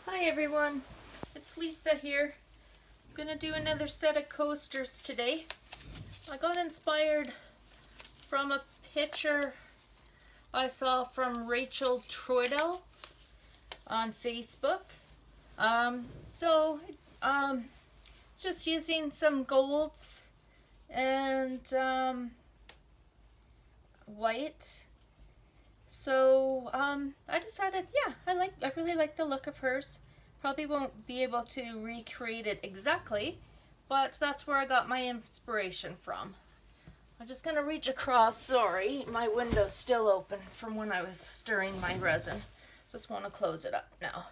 Hi everyone, it's Lisa here. I'm gonna do another set of coasters today. I got inspired from a picture I saw from Rachel Troidel on Facebook. Just using some golds and white. I decided, yeah, I really like the look of hers. Probably won't be able to recreate it exactly, but that's where I got my inspiration from. I'm just gonna reach across. Sorry, my window's still open from when I was stirring my resin. Just want to close it up now.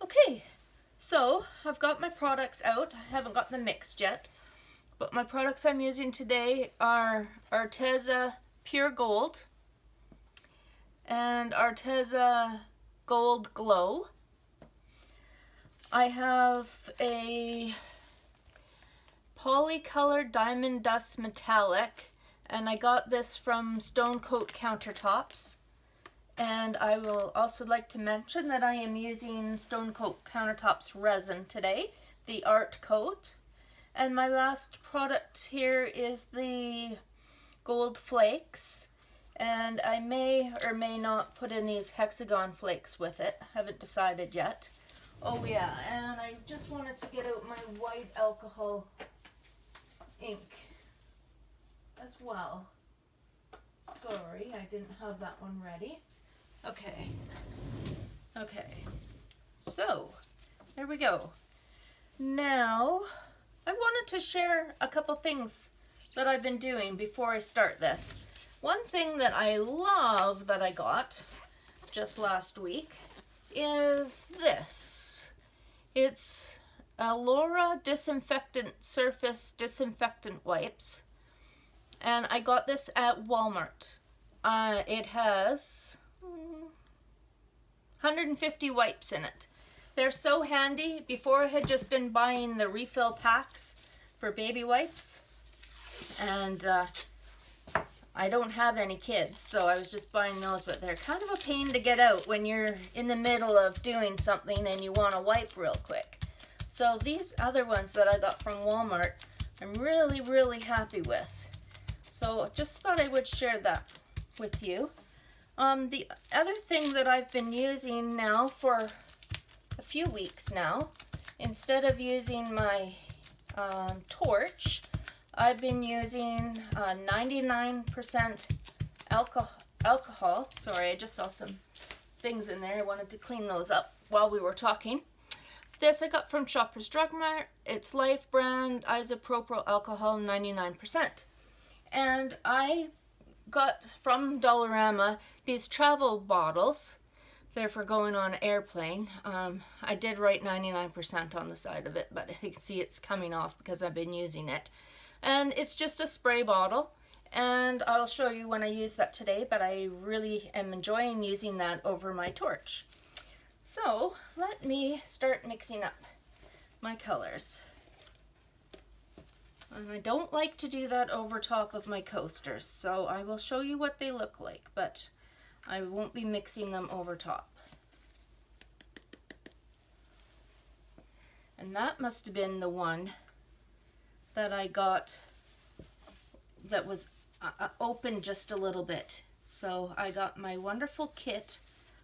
Okay, so I've got my products out. I haven't got them mixed yet, but my products I'm using today are Arteza Pure Gold and Arteza Gold Glow. I have a polycolored diamond dust metallic, and I got this from Stonecoat Countertops. And I will also like to mention that I am using Stonecoat Countertops resin today, the Art Coat. And my last product here is the Gold Flakes. And I may or may not put in these hexagon flakes with it. Haven't decided yet. Oh yeah, and I just wanted to get out my white alcohol ink as well. Sorry, I didn't have that one ready. Okay. So, there we go. Now, I wanted to share a couple things that I've been doing before I start this. One thing that I love that I got just last week is this. It's Laura Disinfectant Surface Disinfectant Wipes. And I got this at Walmart. It has 150 wipes in it. They're so handy. Before I had just been buying the refill packs for baby wipes. And I don't have any kids, so I was just buying those, but they're kind of a pain to get out when you're in the middle of doing something and you want to wipe real quick. So these other ones that I got from Walmart, I'm really, really happy with. So just thought I would share that with you. The other thing that I've been using now for a few weeks now, instead of using my torch, I've been using 99% alcohol. Sorry, I just saw some things in there. I wanted to clean those up while we were talking. This I got from Shoppers Drug Mart. It's Life brand isopropyl alcohol 99%. And I got from Dollarama these travel bottles. They're for going on an airplane. I did write 99% on the side of it, but you can see it's coming off because I've been using it. And it's just a spray bottle, and I'll show you when I use that today, but I really am enjoying using that over my torch. So let me start mixing up my colors. And I don't like to do that over top of my coasters, so I will show you what they look like, but I won't be mixing them over top. And that must have been the one that I got that was open just a little bit. So I got my wonderful kit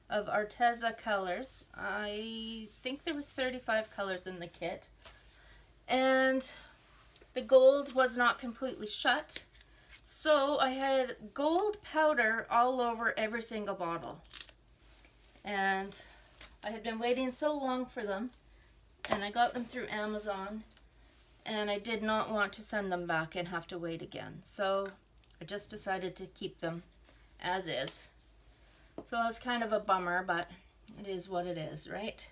of Arteza colors. I think there was 35 colors in the kit. And the gold was not completely shut. So I had gold powder all over every single bottle. And I had been waiting so long for them, and I got them through Amazon. And I did not want to send them back and have to wait again. So I just decided to keep them as is. So that's kind of a bummer, but it is what it is, right?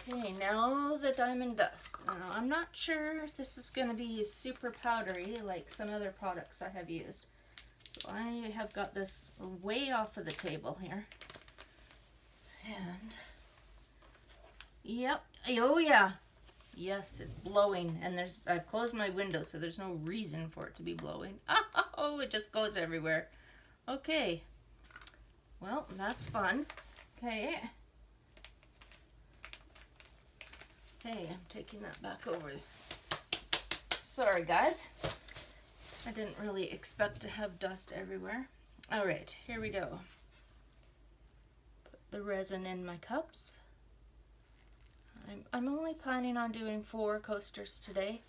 Okay, now the diamond dust. Now, I'm not sure if this is going to be super powdery like some other products I have used. So I have got this way off of the table here. And, yep, oh yeah. Yes, it's blowing, and I've closed my window, so there's no reason for it to be blowing. Oh, it just goes everywhere. Okay. Well, that's fun. Okay. Hey, I'm taking that back over. Sorry guys, I didn't really expect to have dust everywhere. All right, here we go. Put the resin in my cups. I'm only planning on doing 4 coasters today.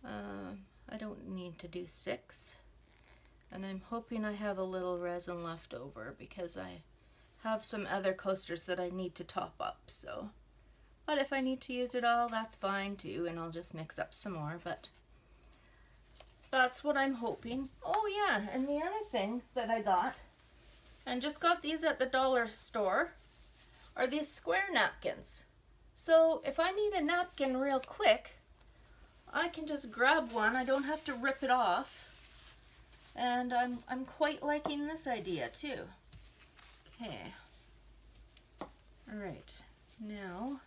I don't need to do 6. And I'm hoping I have a little resin left over because I have some other coasters that I need to top up, so. But if I need to use it all, that's fine too, and I'll just mix up some more, but that's what I'm hoping. Oh yeah, and the other thing that I got, and just got these at the dollar store, are these square napkins. So if I need a napkin real quick, I can just grab one. I don't have to rip it off. And I'm quite liking this idea too. Okay. All right. Now,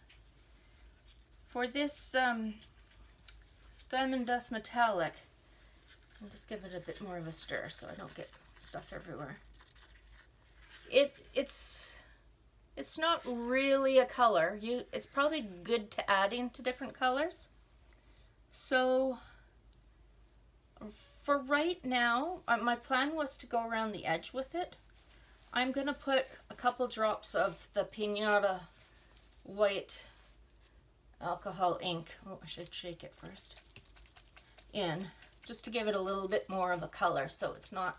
for this Diamond Dust Metallic, I'll just give it a bit more of a stir so I don't get stuff everywhere. It's not really a color. It's probably good to add into different colors. So for right now, my plan was to go around the edge with it. I'm gonna put a couple drops of the Pinata white alcohol ink. Oh, I should shake it first. In, just to give it a little bit more of a color so it's not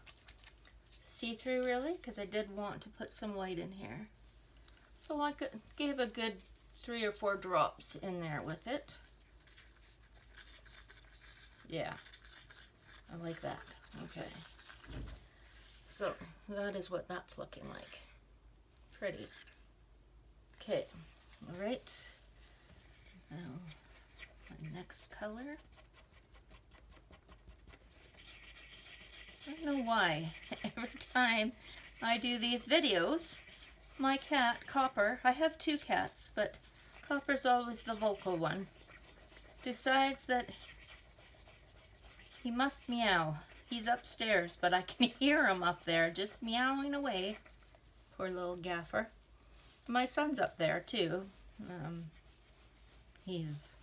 see-through really, because I did want to put some white in here. So I could give a good 3 or 4 drops in there with it. Yeah, I like that. Okay. So that is what that's looking like. Pretty. Okay, all right. Now, my next color. I don't know why. Every time I do these videos, my cat, Copper, I have 2 cats, but Copper's always the vocal one, decides that he must meow. He's upstairs, but I can hear him up there just meowing away. Poor little gaffer. My son's up there too. He's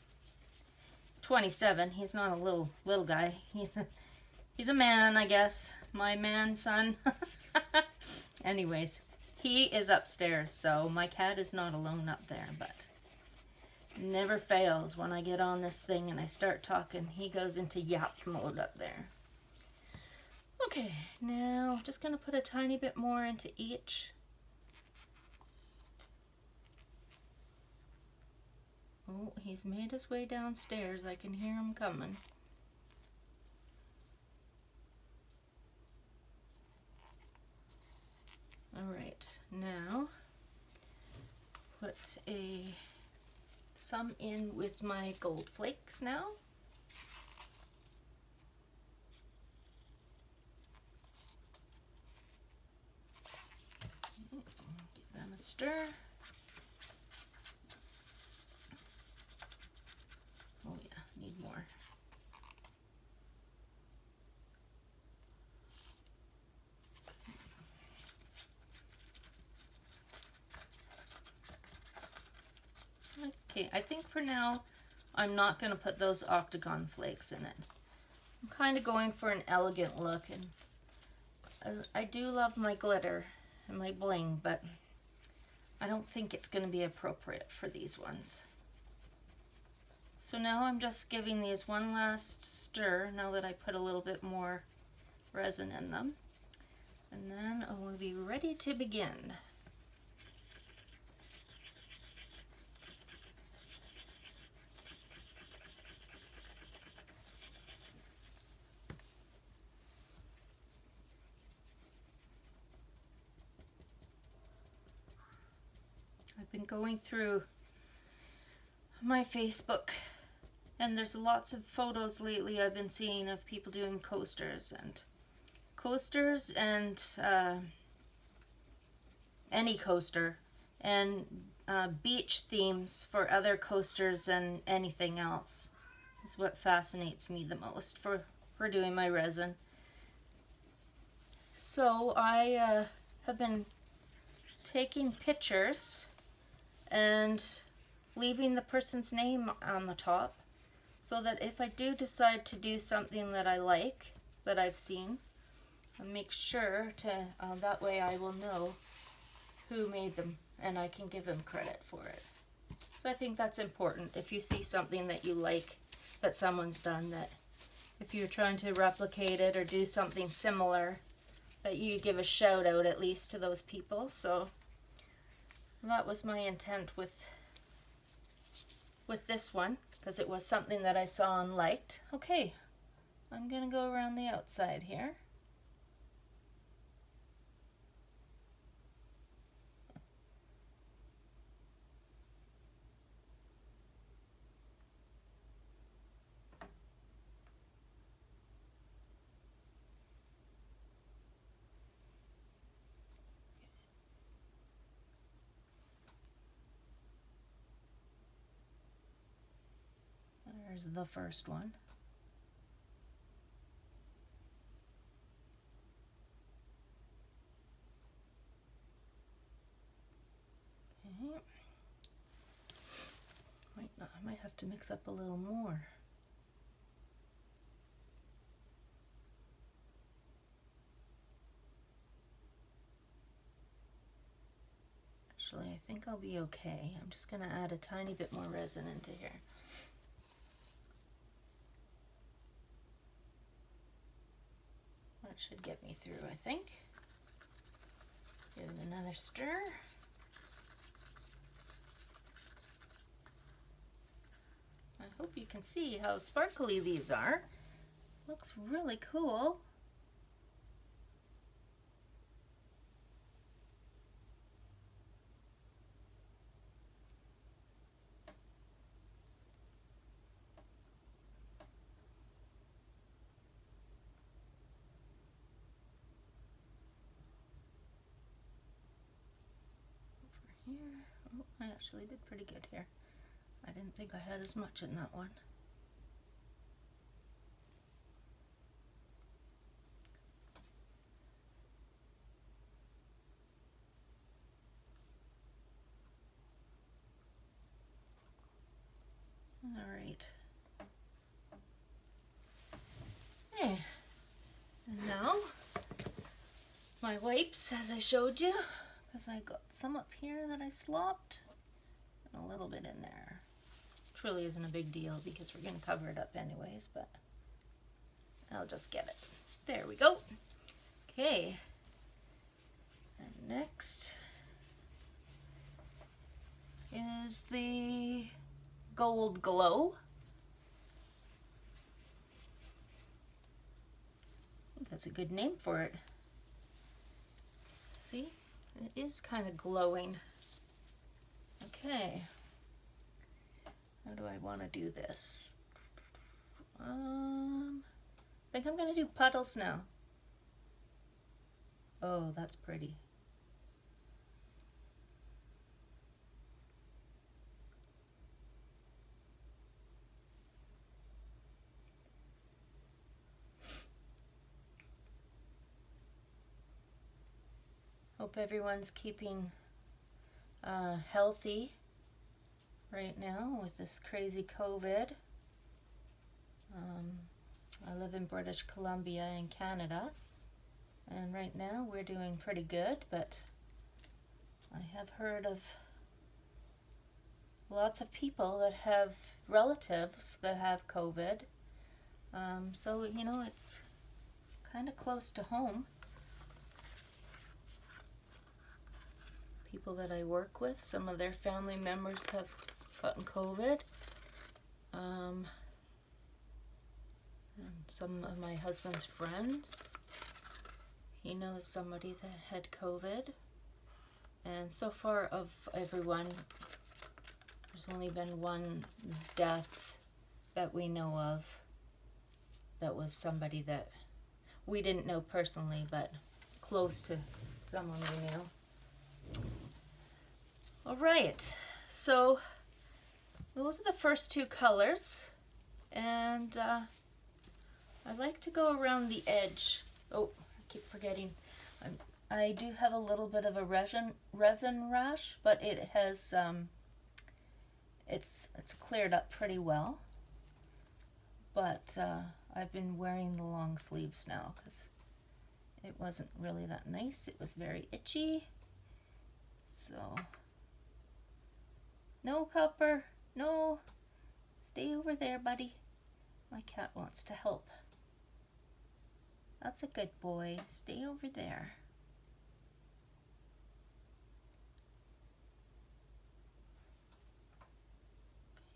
27. He's not a little guy. He's a man, I guess. My man son. Anyways, he is upstairs, so my cat is not alone up there, but never fails when I get on this thing and I start talking. He goes into yap mode up there. Okay, now just gonna put a tiny bit more into each. Oh, he's made his way downstairs. I can hear him coming. All right, now put some in with my gold flakes now. Give them a stir. Oh yeah, need more. Okay, I think for now I'm not going to put those octagon flakes in it. I'm kind of going for an elegant look, and I do love my glitter and my bling, but I don't think it's going to be appropriate for these ones. So now I'm just giving these one last stir now that I put a little bit more resin in them, and then I will be ready to begin. I've been going through my Facebook, and there's lots of photos lately I've been seeing of people doing coasters and any coaster, and beach themes for other coasters and anything else is what fascinates me the most for doing my resin. So I have been taking pictures and leaving the person's name on the top, so that if I do decide to do something that I like, that I've seen, I'll make sure to, that way I will know who made them and I can give them credit for it. So I think that's important. If you see something that you like that someone's done, that if you're trying to replicate it or do something similar, that you give a shout out at least to those people. So that was my intent with this one, because it was something that I saw and liked. Okay, I'm gonna go around the outside here. There's the first one. Okay. I might have to mix up a little more. Actually, I think I'll be okay. I'm just going to add a tiny bit more resin into here. That should get me through, I think. Give it another stir. I hope you can see how sparkly these are. Looks really cool. Here. Oh, I actually did pretty good here. I didn't think I had as much in that one. All right. Okay. And now my wipes, as I showed you, because I got some up here that I slopped and a little bit in there. Which really isn't a big deal because we're going to cover it up anyways, but I'll just get it. There we go. Okay. And next is the Gold Glow. I think that's a good name for it. See? It is kind of glowing. Okay. How do I want to do this? I think I'm going to do puddles now. Oh, that's pretty. Hope everyone's keeping healthy right now with this crazy COVID. I live in British Columbia in Canada, and right now we're doing pretty good, but I have heard of lots of people that have relatives that have COVID. So, you know, it's kind of close to home. People that I work with, some of their family members have gotten COVID. And some of my husband's friends, he knows somebody that had COVID. And so far of everyone, there's only been one death that we know of that was somebody that we didn't know personally, but close to someone we knew. All right, so those are the first two colors, and I like to go around the edge. Oh, I keep forgetting. I do have a little bit of a resin rash, but it has it's cleared up pretty well. But I've been wearing the long sleeves now because it wasn't really that nice. It was very itchy. So, no, Copper, no, stay over there, buddy. My cat wants to help. That's a good boy. Stay over there.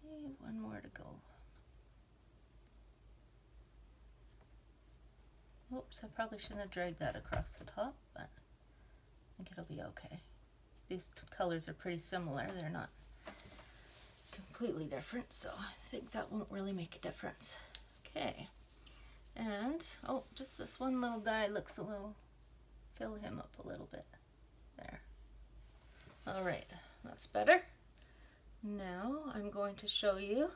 Okay, one more to go. Oops, I probably shouldn't have dragged that across the top, but I think it'll be okay. These colors are pretty similar. They're not completely different, so I think that won't really make a difference. Okay, and oh, just this one little guy looks a little, fill him up a little bit. There. All right, that's better. Now I'm going to show you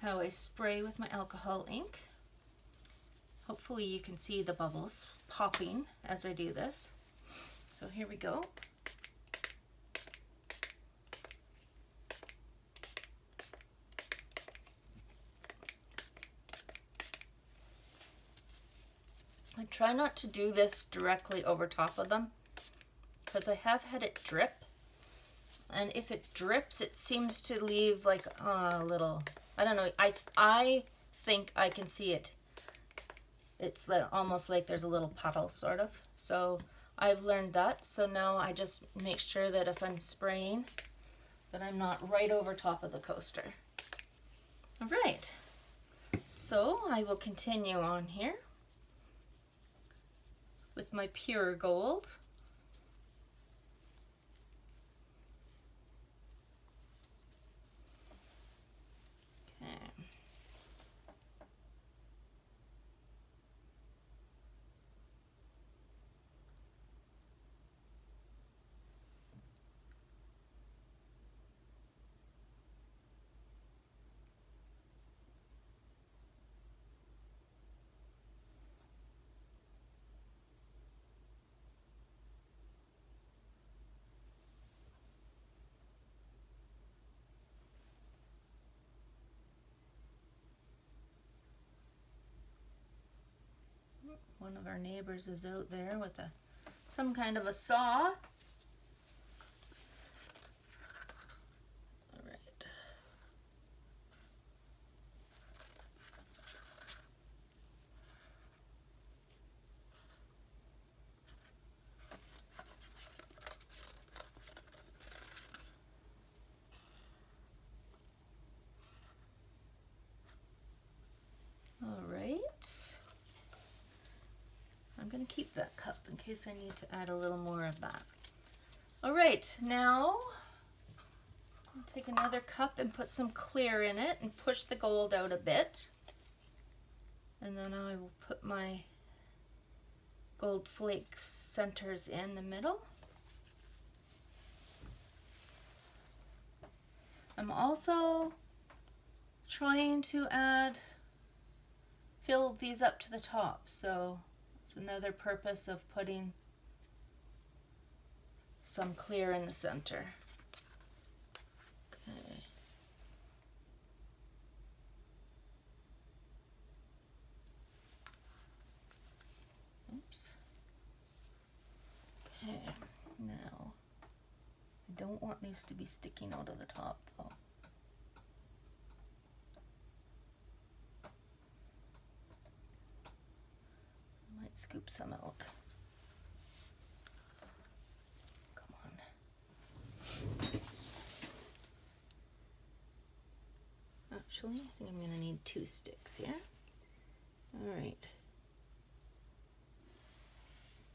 how I spray with my alcohol ink. Hopefully you can see the bubbles popping as I do this. So here we go. I try not to do this directly over top of them because I have had it drip. And if it drips, it seems to leave like a little, I don't know, I think I can see it. It's almost like there's a little puddle, sort of. So I've learned that. So now I just make sure that if I'm spraying, that I'm not right over top of the coaster. All right. So I will continue on here with my pure gold. One of our neighbors is out there with some kind of a saw. All right. All right. I'm going to keep that cup in case I need to add a little more of that. All right, now I'll take another cup and put some clear in it and push the gold out a bit. And then I will put my gold flakes centers in the middle. I'm also trying to fill these up to the top, so it's another purpose of putting some clear in the center. Okay. Oops. Okay, now I don't want these to be sticking out of the top though. I might scoop some out. Come on. Actually, I think I'm going to need 2 sticks here. All right.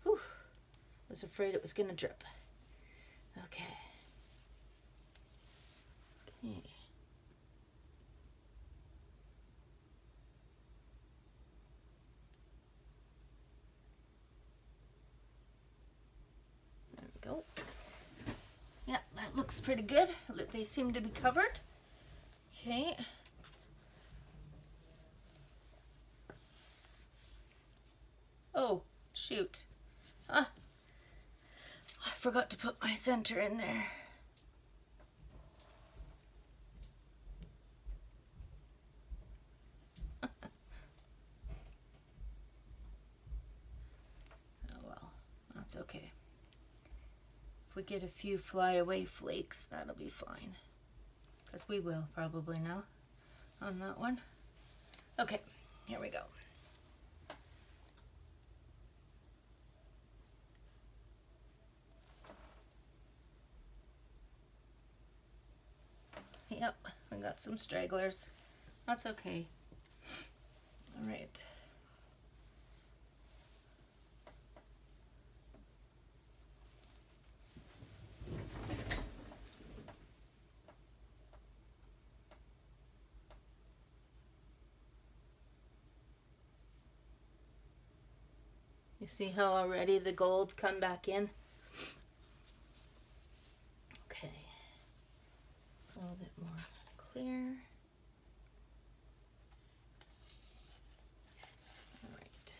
Whew. I was afraid it was going to drip. Okay. Okay. There we go. Yeah, that looks pretty good. They seem to be covered. Okay. Oh, shoot. Ah, I forgot to put my center in there. That's okay. If we get a few flyaway flakes, that'll be fine. Because we will probably now on that one. Okay, here we go. Yep, we got some stragglers. That's okay. All right. You see how already the gold's come back in? Okay. A little bit more clear. All right.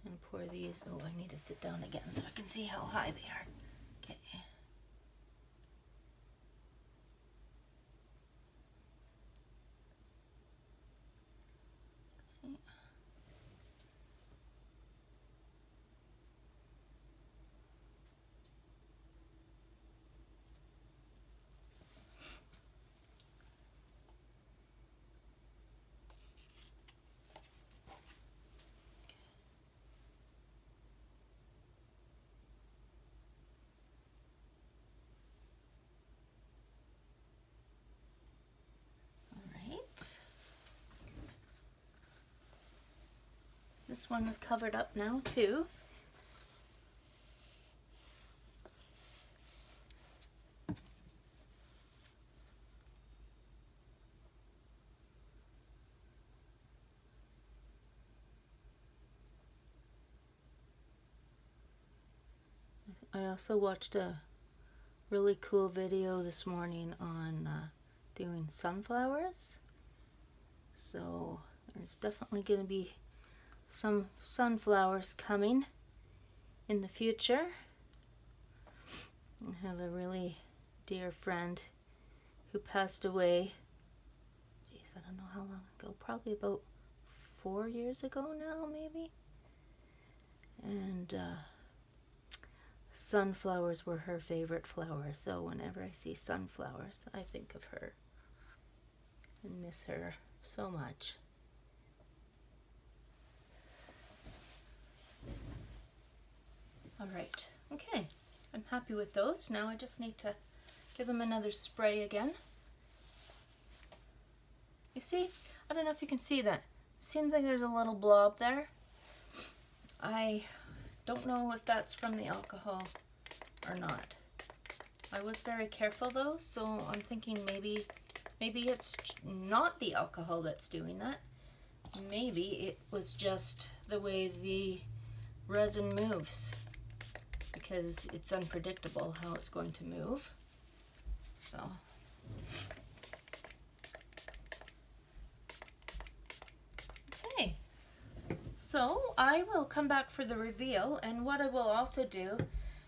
And pour these. Oh, I need to sit down again so I can see how high they are. Okay. This one is covered up now too. I also watched a really cool video this morning on doing sunflowers. So there's definitely going to be some sunflowers coming in the future. I have a really dear friend who passed away, geez, I don't know how long ago, probably about 4 years ago now, maybe. And sunflowers were her favorite flowers, so whenever I see sunflowers, I think of her and miss her so much. All right, okay, I'm happy with those. Now I just need to give them another spray again. You see, I don't know if you can see that. Seems like there's a little blob there. I don't know if that's from the alcohol or not. I was very careful though, so I'm thinking maybe it's not the alcohol that's doing that. Maybe it was just the way the resin moves, because it's unpredictable how it's going to move. So okay, so I will come back for the reveal, and what I will also do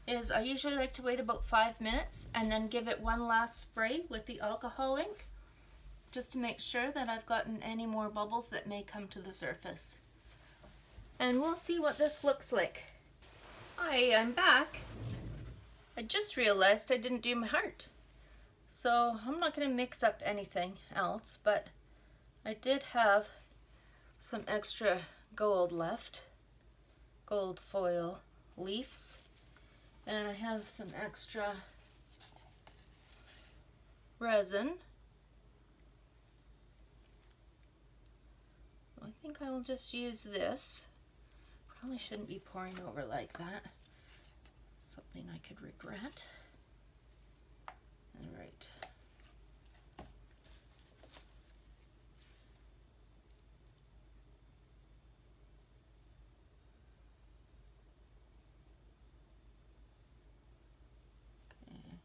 is I usually like to wait about 5 minutes and then give it one last spray with the alcohol ink, just to make sure that I've gotten any more bubbles that may come to the surface. And we'll see what this looks like. Hi, I'm back. I just realized I didn't do my heart. So I'm not going to mix up anything else, but I did have some extra gold left, gold foil leaves, and I have some extra resin. I think I will just use this. Probably shouldn't be pouring over like that. Something I could regret. All right. Okay.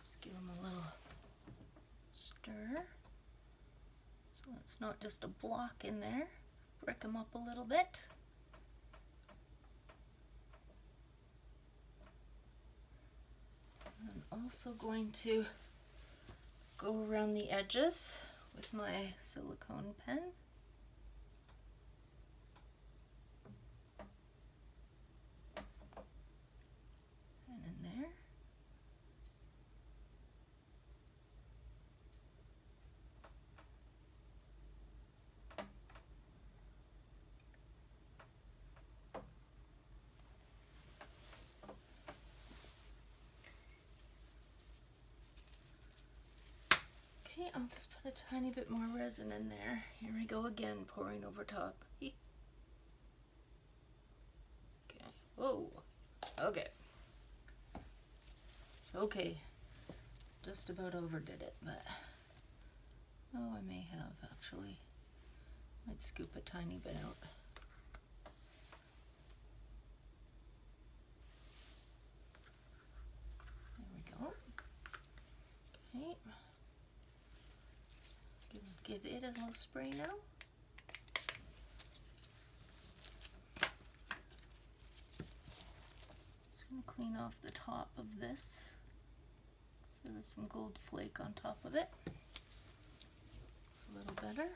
Just give them a little stir. So it's not just a block in there. Break them up a little bit. I'm also going to go around the edges with my silicone pen. I'll just put a tiny bit more resin in there. Here we go again, pouring over top. Okay. Whoa. Okay. It's okay. Just about overdid it, but oh, I may have actually. Might scoop a tiny bit out. There we go. Okay. Give it a little spray now. Just gonna clean off the top of this. So there was some gold flake on top of it. It's a little better.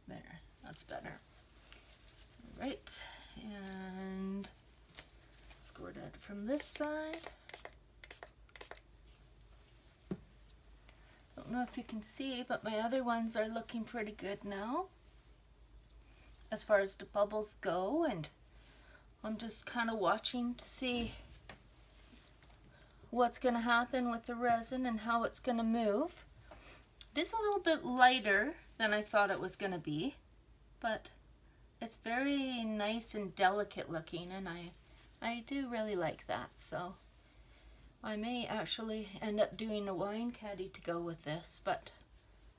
There, that's better. All right, and squirt it from this side. Don't know if you can see, but my other ones are looking pretty good now as far as the bubbles go, and I'm just kind of watching to see what's going to happen with the resin and how it's going to move. It is a little bit lighter than I thought it was going to be, but it's very nice and delicate looking, and I do really like that. So I may actually end up doing a wine caddy to go with this, but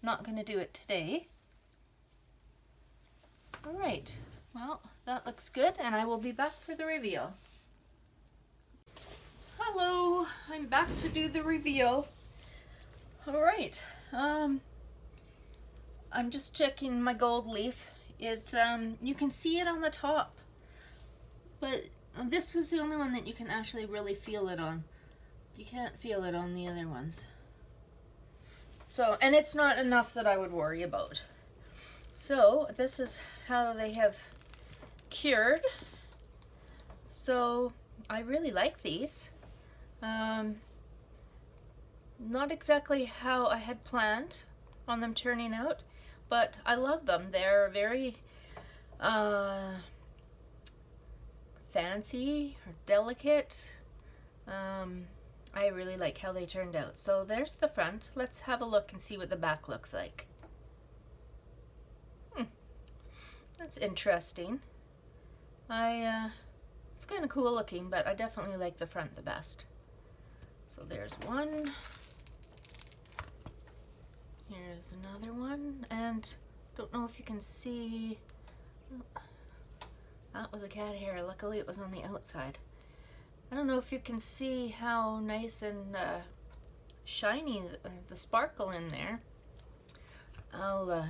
not going to do it today. All right, well, that looks good, and I will be back for the reveal. Hello, I'm back to do the reveal. All right, I'm just checking my gold leaf. You can see it on the top, but this is the only one that you can actually really feel it on. You can't feel it on the other ones. So, and it's not enough that I would worry about. So, this is how they have cured. So, I really like these. Not exactly how I had planned on them turning out, but I love them. They're very fancy or delicate. I really like how they turned out. So there's the front. Let's have a look and see what the back looks like. That's interesting. It's kind of cool looking, but I definitely like the front the best. So there's one. Here's another one, and don't know if you can see. That was a cat hair. Luckily it was on the outside. I don't know if you can see how nice and shiny the sparkle in there. I'll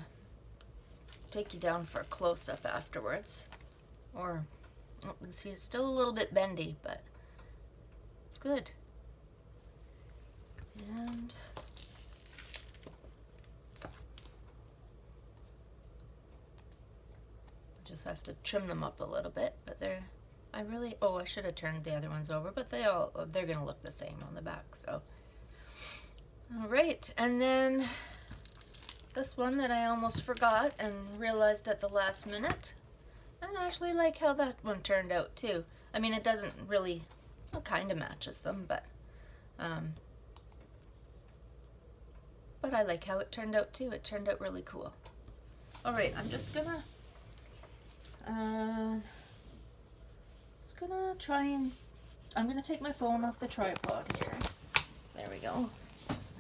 take you down for a close-up afterwards. Or, oh, you can see it's still a little bit bendy, but it's good. And just have to trim them up a little bit, but they're, I should have turned the other ones over, but they're gonna look the same on the back, so. All right, and then this one that I almost forgot and realized at the last minute. I actually like how that one turned out too. I mean, it doesn't really, it kind of matches them, but I like how it turned out too. It turned out really cool. All right, I'm just gonna try and, I'm gonna take my phone off the tripod here. There we go.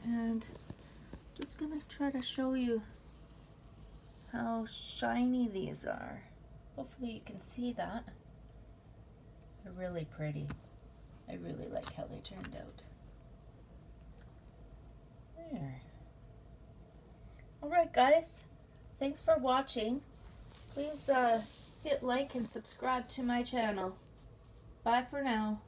And just gonna try to show you how shiny these are. Hopefully you can see that. They're really pretty. I really like how they turned out. There. Alright guys, thanks for watching. Please hit like and subscribe to my channel. Bye for now.